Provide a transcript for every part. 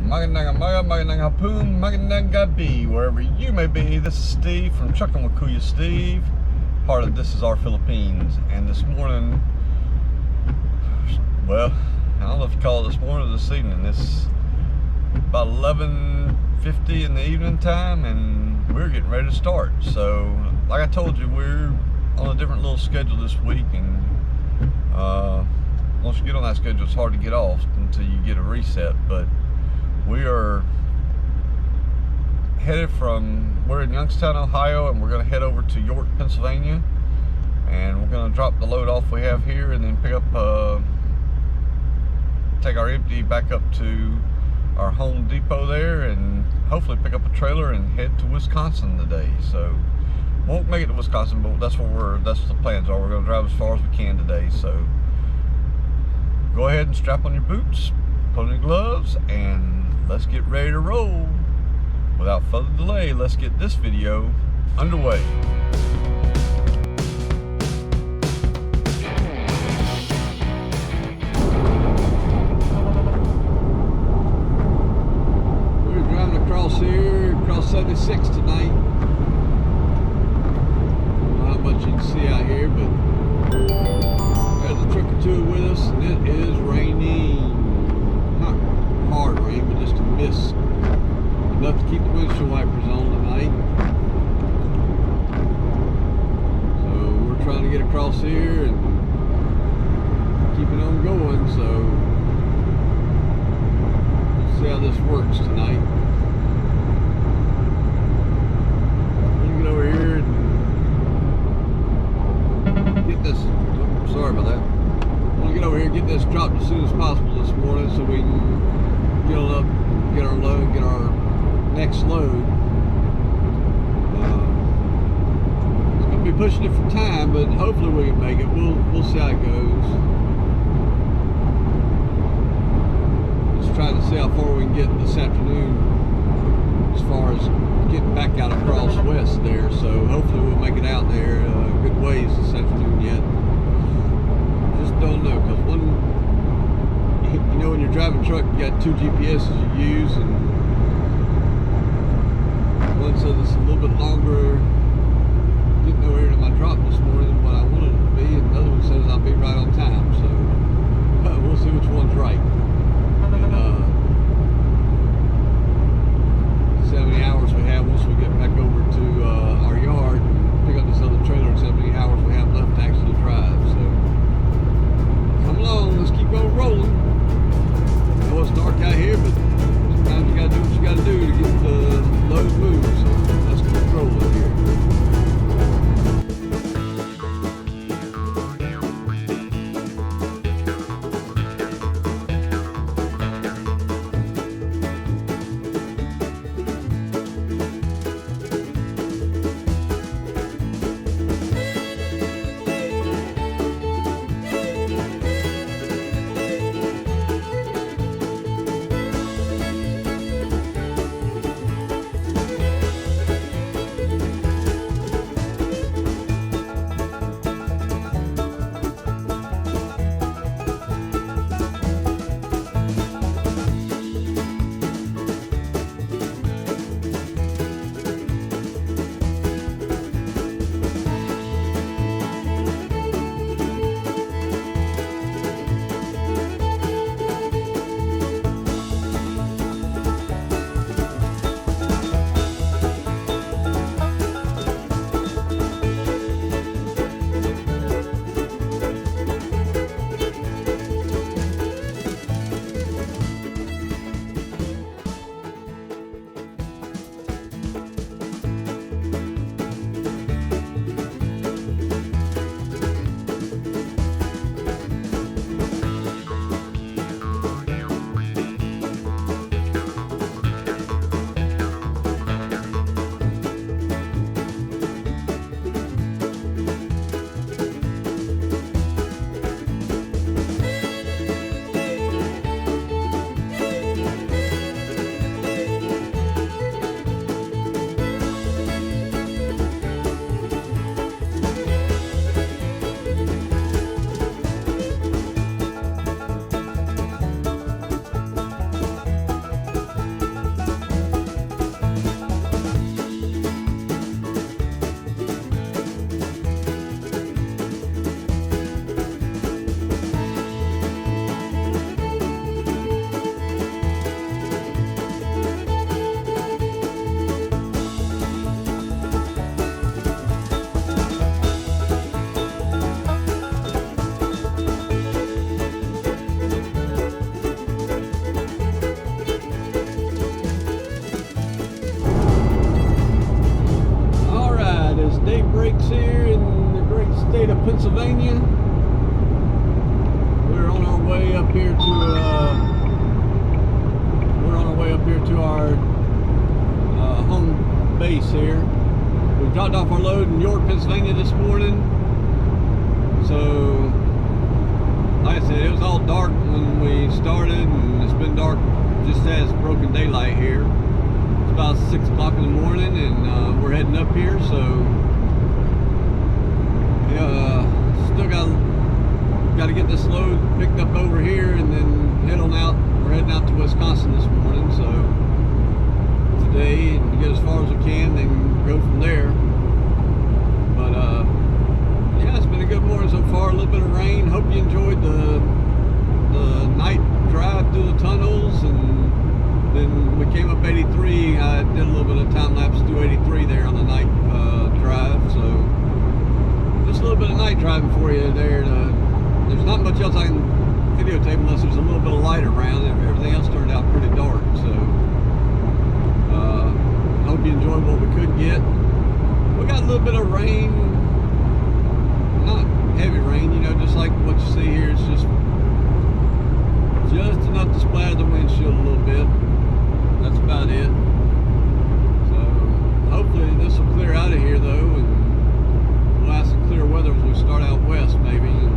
magandang hapon, magandang gabi, wherever you may be. This is Steve from Trucking with Kuya Steve, part of This Is Our Philippines. And this morning, well, I don't know if you call it this morning or this evening. It's about 11:50 in the evening time, and we're getting ready to start. So, like I told you, we're on a different little schedule this week, and once you get on that schedule, it's hard to get off until you get a reset. But we are headed we're in Youngstown, Ohio, and we're going to head over to York, Pennsylvania, and we're going to drop the load off we have here, and then pick up, take our empty back up to our Home Depot there, and hopefully pick up a trailer and head to Wisconsin today. So won't make it to Wisconsin, but that's what the plans are. We're going to drive as far as we can today. So go ahead and strap on your boots, put on your gloves, and let's get ready to roll. Without further delay, let's get this video underway. We're driving across 76 tonight. I don't know how much you can see out here, but there's a truck or two with us, and it is raining. Not hard rain, but just a mist. Enough to keep the windshield wipers on tonight. So we're trying to get across here and keep it on going. So we'll see how this works tonight. I'm gonna get over here and get this. Oh, sorry about that. I'm gonna get over here and get this dropped as soon as possible this morning, so we can get on up, get our load, get our next load. It's going to be pushing it for time, but hopefully we can make it. We'll see how it goes. Just trying to see how far we can get this afternoon as far as getting back out across west there. So hopefully we'll make it out there good ways this afternoon yet. Just don't know, because when you're driving a truck, you got two GPSs you use, and one says it's a little bit longer getting over here to my drop this morning than what I wanted it to be, and the other one says I'll be right on time. So we'll see which one's right. And see how many hours we have once we get back over to our yard and pick up this other trailer, and see how many hours we have left to actually drive. So come along, let's keep on rolling. I know it's dark out here, but sometimes you gotta do what you gotta do to get the load moved. So let's get rolling here. to our home base here. We dropped off our load in York, Pennsylvania this morning. So, like I said, it was all dark when we started, and it's been dark just as broken daylight here. It's about 6 o'clock in the morning, and we're heading up here. So, still got to get this load picked up over here, and then head on out. We're heading out to Wisconsin this morning. So today, and get as far as we can, then go from there. But yeah, it's been a good morning so far. A little bit of rain. Hope you enjoyed the night drive through the tunnels, and then we came up 83. I did a little bit of time lapse through 83 there on the night drive. So just a little bit of night driving for you there. There's not much else I can videotape unless there's a little bit of light around, and everything else turned out pretty dark. So hope you enjoyed what we could get. We got a little bit of rain, not heavy rain, you know, just like what you see here. It's just enough to splatter the windshield a little bit. That's about it. So hopefully this will clear out of here though, and we'll have some clear weather as we start out west maybe, and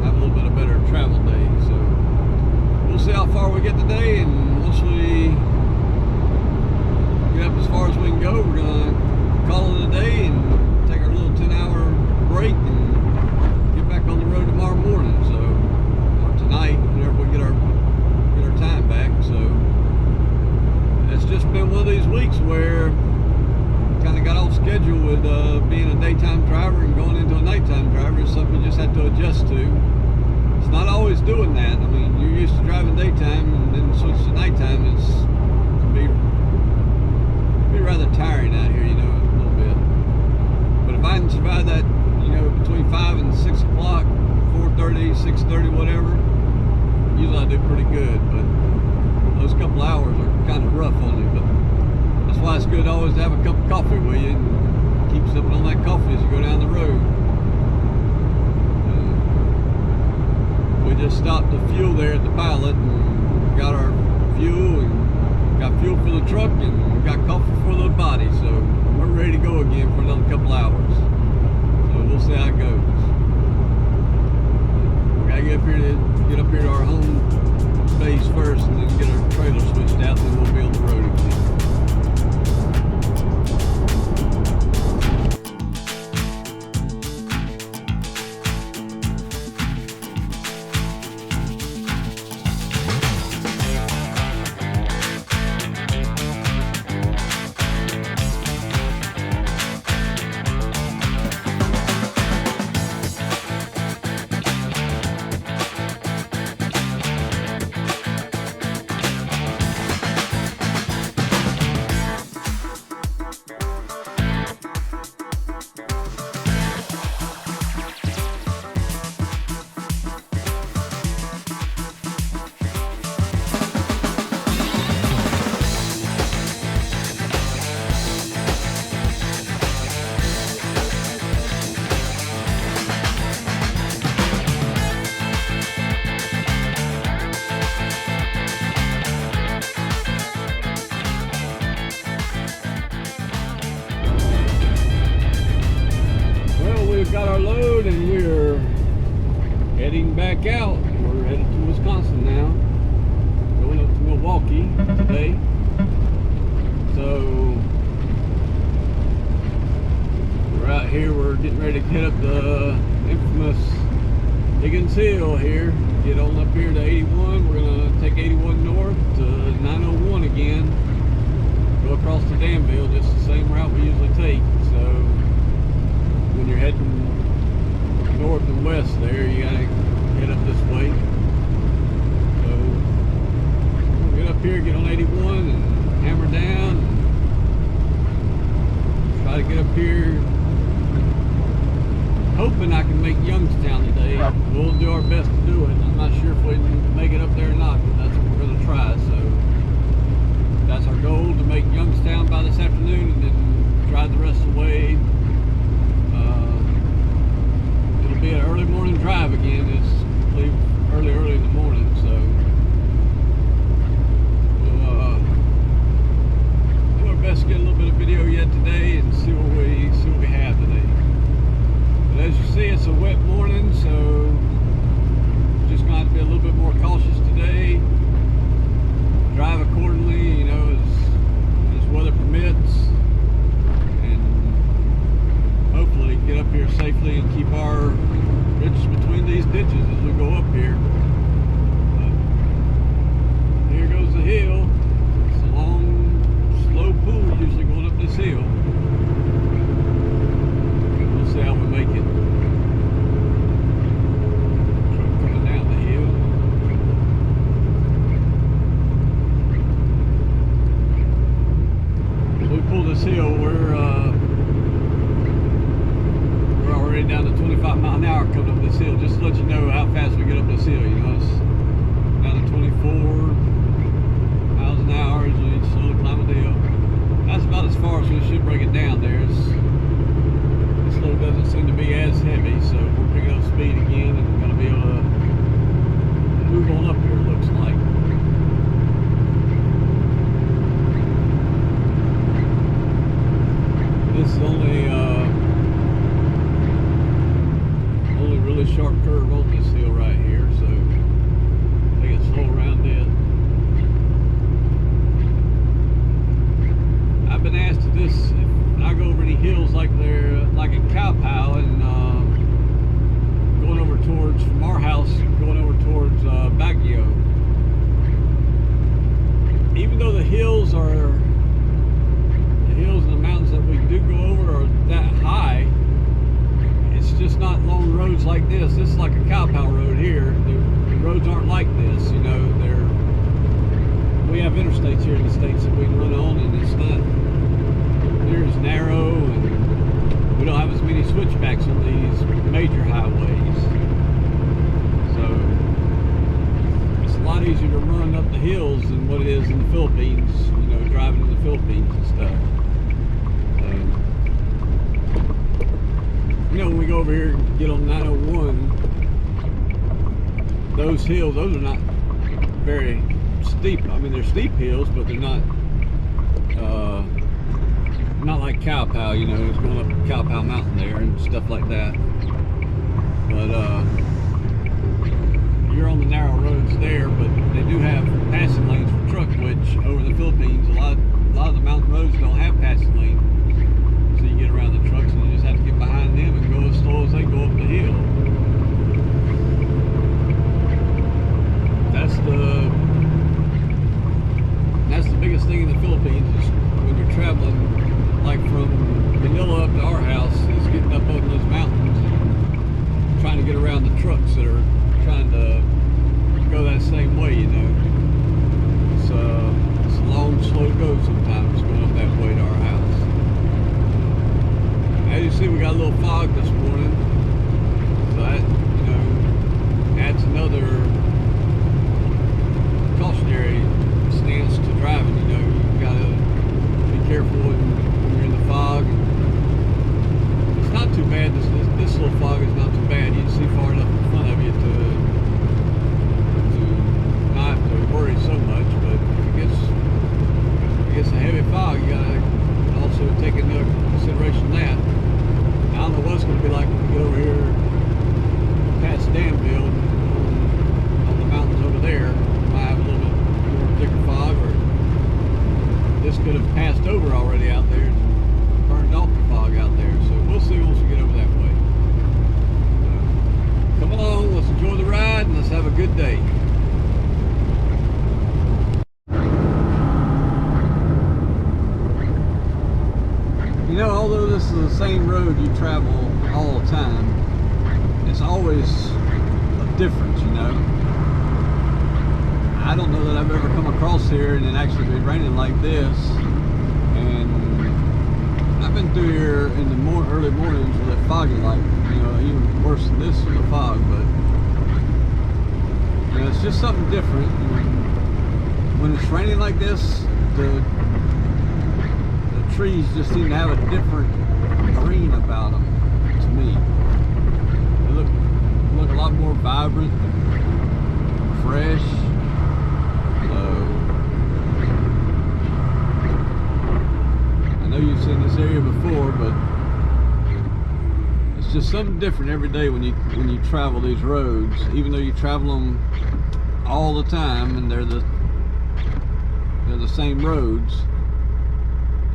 have a little bit of better travel day. So we'll see how far we get today, and once we get up as far as we can go, we're gonna call it a day and take our little 10-hour break and get back on the road tomorrow morning. So, or tonight, whenever we get our time back. So it's just been one of these weeks where kind of got off schedule with being a daytime driver and going into a nighttime driver. It's something you just have to adjust to. It's not always doing that. I mean, you're used to driving daytime and then switch to nighttime. It can be rather tiring out here, you know, a little bit. But if I can survive that, you know, between 5 and 6 o'clock, 4:30, 6:30, whatever, usually I do pretty good. But those couple hours are kind of rough on you. But that's why it's good always to have a cup of coffee with you and keep sipping on that coffee as you go down the road. We just stopped the fuel there at the pilot and got our fuel and got fuel for the truck and got coffee for the body. So we're ready to go again for another couple hours. So we'll see how it goes. We gotta get up here to our home base first, and then get our trailer switched out, then we'll be on the road again. Got our load and we're heading back out. We're headed to Wisconsin now, going up to Milwaukee today. So we're out here, we're getting ready to hit up the infamous Higgins Hill here, get on up here to 81. We're gonna take 81 north to 901 again, go across to Danville, just the same route we usually take. So when you're heading north and west there, you gotta head up this way. So we'll get up here, get on 81 and hammer down and try to get up here, hoping I can make Youngstown today. We'll do our best to do it. I'm not sure if we can make it up there or not, but that's what we're gonna try. So that's our goal, to make Youngstown by this afternoon and then drive the rest of the way. It'll be an early morning drive again. It's leave early in the morning, so This is only really sharp curve on this hill right here, so take it slow around it. I've been asked if I go over any hills like in Cowpow and going over towards, from our house, going over towards Backio. Even though the hills and the mountains that we do go over are that high, it's just not long roads like this. This is like a Cowpow road here. The roads aren't like this, you know. We have interstates here in the States that we can run on, and it's not near as narrow, and we don't have as many switchbacks on these major highways. So it's a lot easier to run up the hills than what it is in the Philippines, you know, driving in the Philippines and stuff. You know, when we go over here and get on 901, those hills, those are not very steep. I mean, they're steep hills, but they're not like Cowpow, you know, it's going up Cowpow Mountain there and stuff like that. But you're on the narrow roads there, but they do have passing lanes for truck, which over the Philippines, a lot of the mountain roads don't have passing lanes. So you get around the trucks and you just have to get behind them and go as slow as they go up the hill. That's the biggest thing in the Philippines is when you're traveling, like from Manila up to our house, is getting up on those mountains and trying to get around the trucks that are trying to go that same way, you know. It's a long, slow go sometimes going up that way to our house. As you see, we got a little fog this morning, so that, you know, adds another cautionary stance to driving. You know, you gotta be careful when you're in the fog. It's not too bad. This little fog is not too bad. You can see far enough in front of you to not have to worry so much. But if it gets a heavy fog, you gotta also take into consideration that. I don't know what it's going to be like when we get over here past Danville on the mountains over there. We might have a little bit more thicker fog, or this could have passed over already out there and burned off the fog out there. So we'll see once we get over that way. Come along, let's enjoy the ride and let's have a good day. You know, although this is the same road you travel all the time, it's always a difference, you know. I don't know that I've ever come across here and it actually been raining like this. And I've been through here in the early mornings with it foggy, like, you know, even worse than this with the fog. But you know, it's just something different. And when it's raining like this, the trees just seem to have a different green about them to me. They look a lot more vibrant and fresh. So I know you've seen this area before, but it's just something different every day when you travel these roads. Even though you travel them all the time and they're the same roads,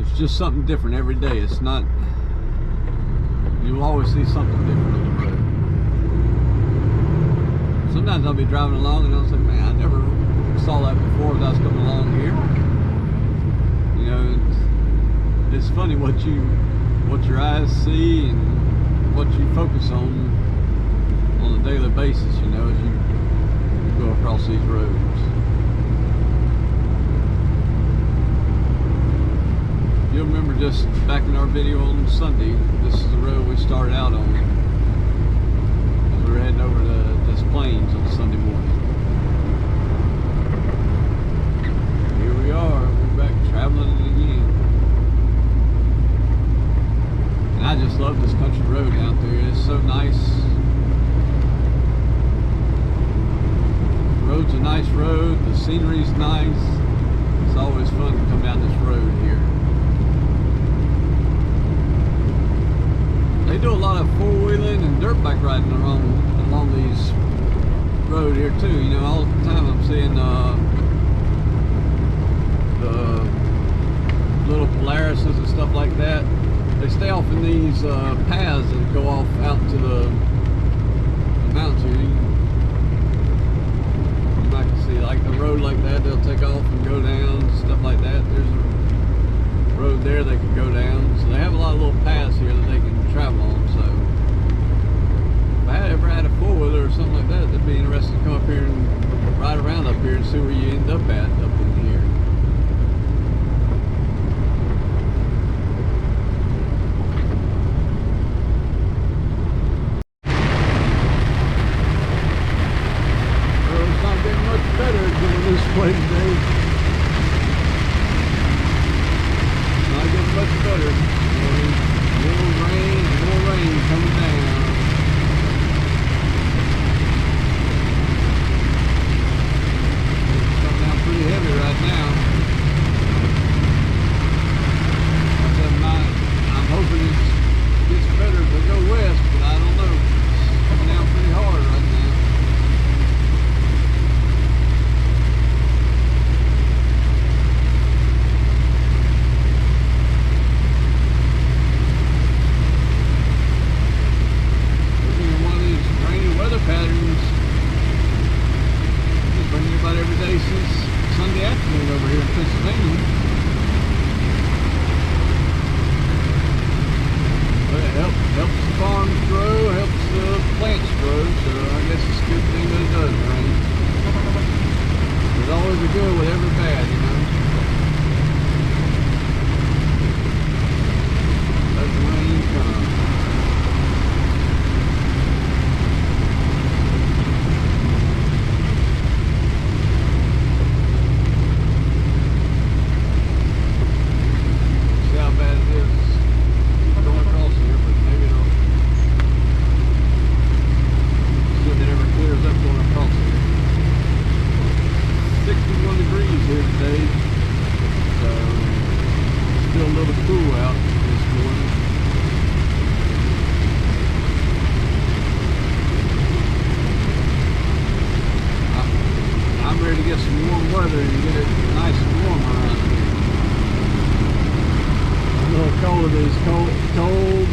it's just something different every day. It's not, you'll always see something different on the road. Sometimes I'll be driving along and I'll say, man, I never saw that before as I was coming along here. You know, it's funny what your eyes see and what you focus on a daily basis, you know, as you go across these roads. You'll remember just back in our video on Sunday, this is the road we started out on as we were heading over to Des Plaines on Sunday morning. Here we are, we're back traveling it again. And I just love this country road out there. It's so nice. The road's a nice road, the scenery's nice. It's always fun to come down this road here. They do a lot of four-wheeling and dirt bike riding along these road here too. You know, all the time I'm seeing the little Polarises and stuff like that. They stay off in these paths that go off out to the mountains here. You might see like a road like that, they'll take off and go down, stuff like that. There's a road there they can go down. So they have a lot of little paths here that they can travel on. So if I ever had a four-wheeler or something like that, it'd be interesting to come up here and ride around up here and see where you end up at up in here. Well, it's not getting much better doing this way today. Not getting much better. More rain coming down. It's coming down pretty heavy right now. I'm hoping it gets better as I go west, but I don't know. It's coming down pretty hard right now. Patterns. Just bringing you about every day since Sunday afternoon over here in Pennsylvania. But it helps the farms grow, helps the plants grow, so I guess it's a good thing that it does rain. There's always a good with every bad, you know. Let the rain come. Get some warm weather and get it nice and warm around here. I'm a little cold of these cold.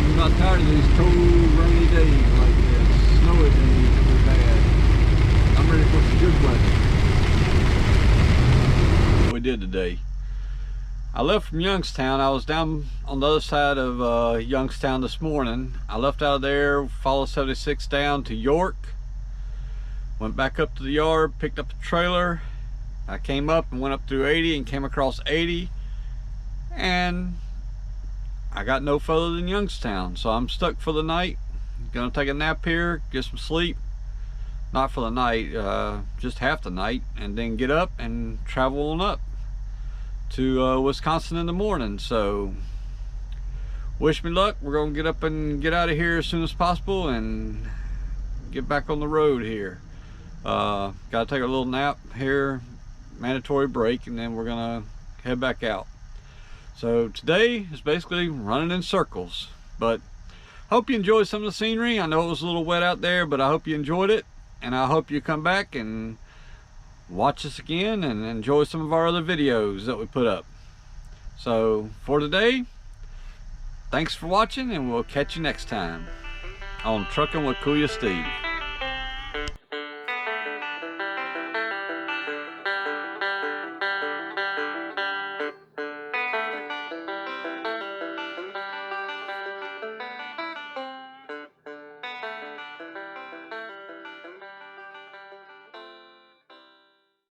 I'm about tired of these cold, rainy days like this. Snowy days are bad. I'm ready for some good weather. We did today. I left from Youngstown. I was down on the other side of Youngstown this morning. I left out of there, followed 76 down to York. Went back up to the yard, picked up the trailer. I came up and went up through 80 and came across 80, and I got no further than Youngstown. So I'm stuck for the night. Gonna take a nap here, get some sleep. Not for the night, just half the night, and then get up and travel on up to Wisconsin in the morning. So wish me luck. We're gonna get up and get out of here as soon as possible and get back on the road here. Gotta take a little nap here, mandatory break, and then we're gonna head back out. So today is basically running in circles, but hope you enjoyed some of the scenery. I know it was a little wet out there, but I hope you enjoyed it, and I hope you come back and watch us again and enjoy some of our other videos that we put up. So for today, thanks for watching, and we'll catch you next time on Trucking with Kuya Steve.